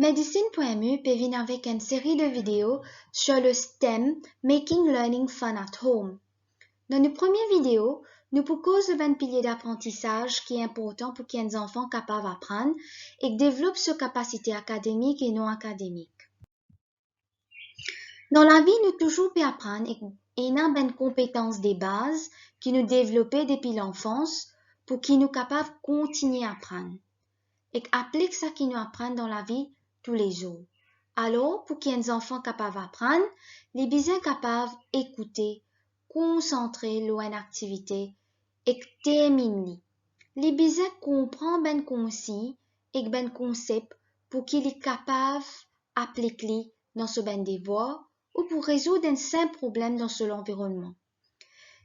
Medicine.mu peut venir avec une série de vidéos sur le thème Making Learning Fun at Home. Dans nos premières vidéos, nous proposons un pilier d'apprentissage qui est important pour qu'un enfant capable d'apprendre et développe ses capacités académiques et non académiques. Dans la vie, nous toujours peut apprendre et il y a une compétence des bases qui nous développent depuis l'enfance pour qu'ils nous capables de continuer à apprendre et appliquer ça qu'ils nous apprennent dans la vie tous les jours. Alors, pour qu'un enfant capable d'apprendre, les besoins capables d'écouter, concentrer sur une activité et terminer. Les besoins comprendre ben concis et ben concept pour qu'il est capable d'appliquer dans ce ben devoir ou pour résoudre un simple problème dans son environnement.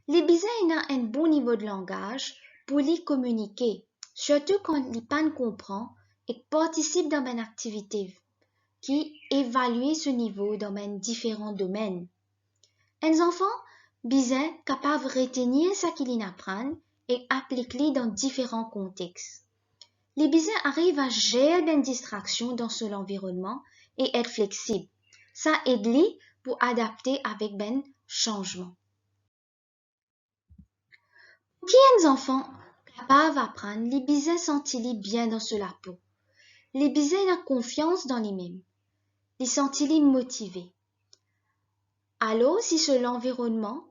Les besoins ont un bon niveau de langage pour les communiquer, surtout quand les pannes comprend et participe dans une activité qui évalue ce niveau dans différents domaines. Un enfant besoin capable de retenir ce qu'il apprend et appliquer dans différents contextes. Les besoins arrivent à gérer des distractions dans son environnement et être flexible. Ça aide lui pour adapter avec ben changement. Pour qu'un enfant capable d'apprendre, les besoins sentent-ils bien dans la peau. Les besoins ont confiance dans lui-même. Les sentent-ils motivés. Alors, si sur l'environnement,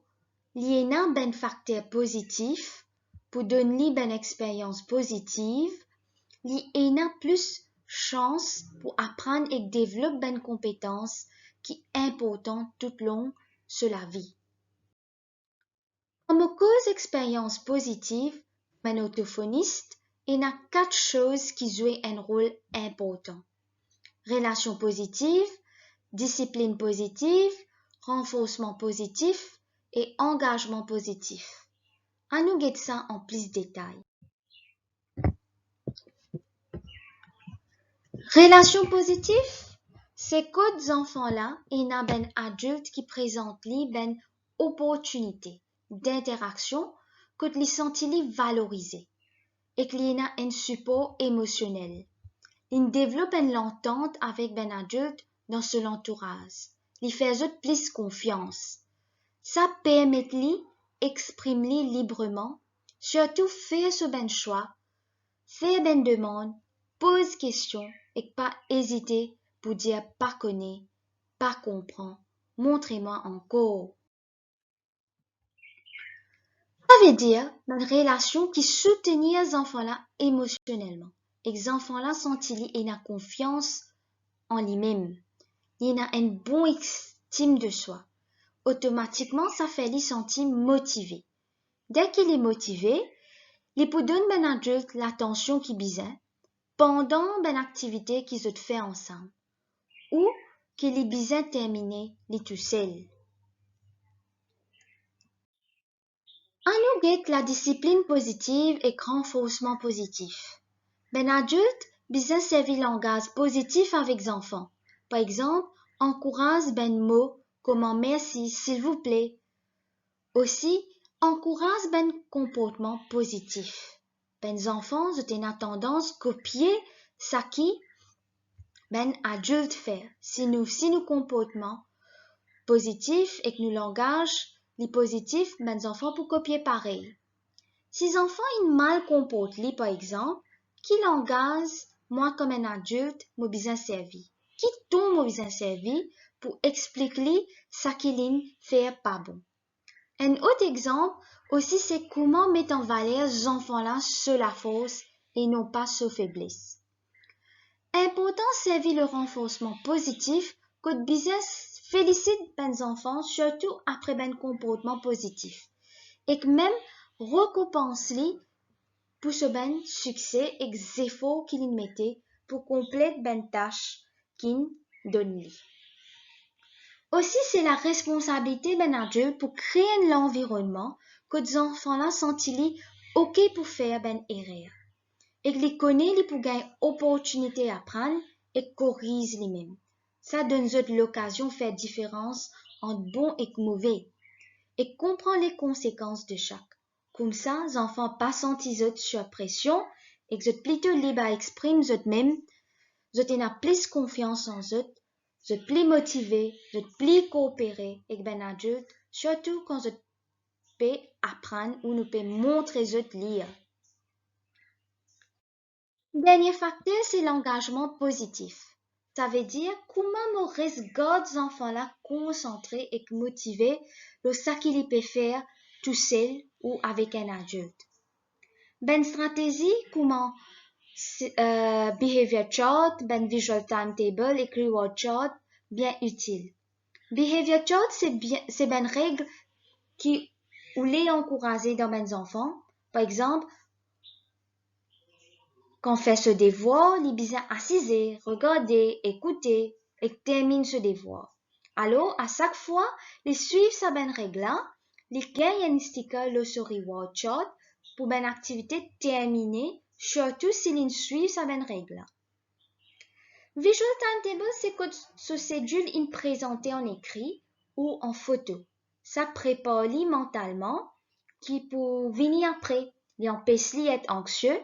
il y a un ben facteur positif pour donner ben expérience positive, il y a plus chance pour apprendre et développer ben compétences qui sont importantes tout au long de la vie. Comme cause expérience positive, ben orthophoniste, il y a 4 choses qui jouent un rôle important. Relation positive, discipline positive, renforcement positif et engagement positif. À nous guetter ça en plus de détails. Relation positive, c'est que des enfants-là, il y a ben adultes qui présentent li ben opportunité d'interaction que les sentent valorisés et qu'il y a un support émotionnel. Ils développent une entente avec ben adulte dans son entourage. Ils font plus confiance. Ça permet li exprimer librement, surtout faire ce ben choix, faire ben demande, pose question et pas hésiter pour dire pas connaît, pas comprend, montrez-moi encore. Ça veut dire une relation qui soutenir les enfants-là émotionnellement. Et les enfants-là sentent-ils et la confiance en lui-même. Il a une bonne estime de soi. Automatiquement, ça fait lui sentir motivé. Dès qu'il est motivé, il peut donner ben adulte l'attention qu'il besoin pendant ben activité qu'ils ont fait ensemble ou qu'il est besoin terminer les tout seul. À nous guette la discipline positive et renforcement positif. Ben adulte besoin servir langage positif avec les enfants. Par exemple, encourage ben mot comme merci, s'il vous plaît. Aussi, encourage ben comportement positif. Ben enfants ont une tendance copier ça qui ben adulte fait. Si nous comportement positif et que nous langage les positifs, ben enfants pour copier pareil. Si les enfants ils mal comportent li par exemple, qui langage moi comme un adulte m'a besoin servi. Qui tombe m'a besoin servi pour expliquer ça qu'il fait pas bon. Un autre exemple aussi, c'est comment mettre en valeur ces enfants-là sur la force et non pas sur faiblesse. Important servir le renforcement positif que de business félicite les enfants, surtout après ben comportement positif. Et que même récompense-les pour ce ben succès et les efforts qu'ils mettaient pour compléter ben tâche qu'ils donnent. Aussi, c'est la responsabilité d'un adulte pour créer l'environnement que les enfants-là sentent-ils OK pour faire ben erreur. Et que les connaissent pour gagner opportunité à apprendre et corriger les-mêmes. Ça donne l'occasion de faire différence entre bon et mauvais. Et comprend les conséquences de chaque. Comme ça, les enfants pas sentent sur pression et que plutôt libres à exprimer eux-mêmes, vous avez plus confiance en eux, vous êtes plus motivé, vous êtes plus coopéré avec ben adulte, surtout quand vous pouvez apprendre ou nous pouvez montrer eux lire. Dernier facteur, c'est l'engagement positif. Ça veut dire comment nous restons les enfants-là concentrés et motivés de ce qu'ils peuvent faire tout seul ou avec un adulte. Ben stratégie, comment behavior chart, ben visual timetable et reward chart, bien utile. Behavior chart, c'est ben règle qui ou les encourager dans mes enfants. Par exemple, quand fait ce devoir, les besoin assiser, regarder, écouter et termine ce devoir. Alors, à chaque fois, les suivre sa ben règle-là, les gagnent un sticker le sur reward chart pour ben activité terminée, surtout s'ils suivent sa ben règle. Visual timetable, c'est que ce cédule est présenté en écrit ou en photo. Ça prépare mentalement qui pour venir après. Il empêche d'être anxieux,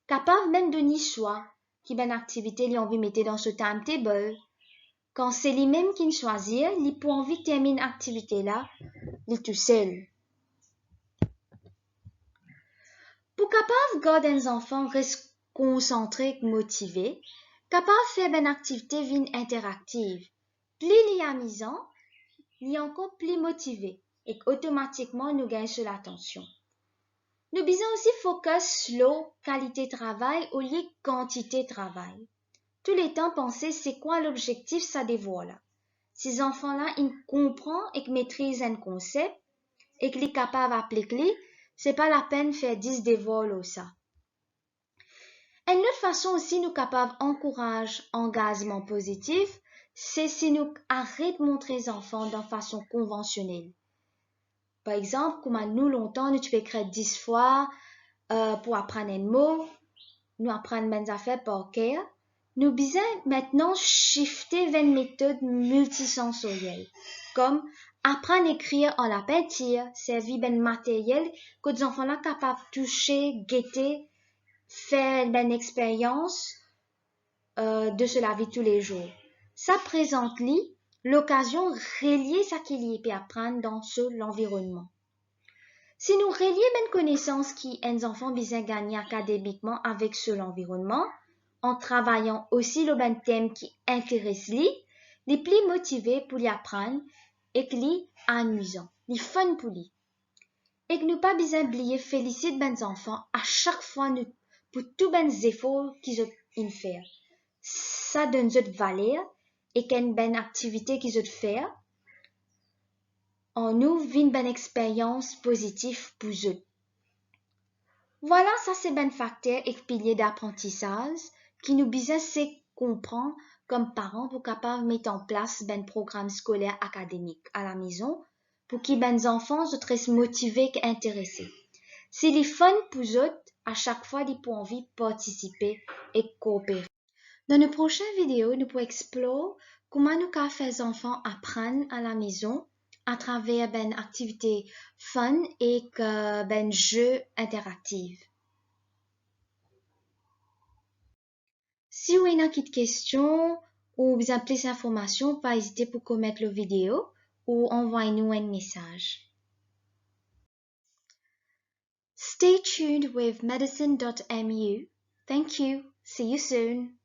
capable même de ni choix, qui ben activité li envie mettre dans ce timetable. Quand c'est lui-même qui choisit, il pour envie de terminer activité là, il tout seul. Pour capable garder un enfant reste concentré et motivé, capable faire une activité vine interactive. Plus il est amusant, il est encore plus motivé et automatiquement nous gagne sur l'attention. Nous besoin aussi focus sur qualité de travail au lieu de quantité de travail. Tous les temps penser c'est quoi l'objectif ça dévoile. Ces enfants-là, ils comprennent et maîtrisent un concept et qu'ils sont capables d'appliquer, c'est pas la peine de faire 10 devoirs ou ça. Une autre façon aussi nous capables d'encourager engagement positif, c'est si nous arrêtons de montrer les enfants de façon conventionnelle. Par exemple, comme nous longtemps, nous tu écrire 10 fois pour apprendre un mot, nous apprendre des affaires par cœur. Nous besoin maintenant shifter vers une méthode multisensorielle, comme apprendre à écrire en la peinture, servir ben matériel que les enfants là capables de toucher, guetter, faire une expérience de ce la vie tous les jours. Ça présente l'occasion de relier ça qu'il y peut apprendre dans l'environnement. Si nous relions une connaissance qui les enfants besoin gagner académiquement avec l'environnement, en travaillant aussi le ben thème qui intéresse les plus motivés pour y apprendre et que les amusant, les fun pour lui. Et que nous pas besoin oublier féliciter ben enfants à chaque fois nous, pour tous ben efforts qu'ils ont fait. Ça donne de valeur et qu'une ben activité qu'ils ont fait en nous vit une bonne expérience positive pour eux. Voilà, ça c'est ben facteur et pilier d'apprentissage qui nous besoin c'est comprendre comme parents pour capable mettre en place ben programme scolaire académique à la maison pour que ben enfants se très motivés et intéressés. Si les fun pour eux, à chaque fois ils pourront envie de participer et coopérer. Dans nos prochaines vidéos, nous pourrons explorer comment nous pouvons faire les enfants apprendre à la maison à travers ben activités fun et ben jeux interactifs. Si vous avez une question ou besoin de plus d'informations, pas hésiter pour commenter la vidéo ou envoyer-nous un message. Stay tuned with medicine.mu. Thank you. See you soon.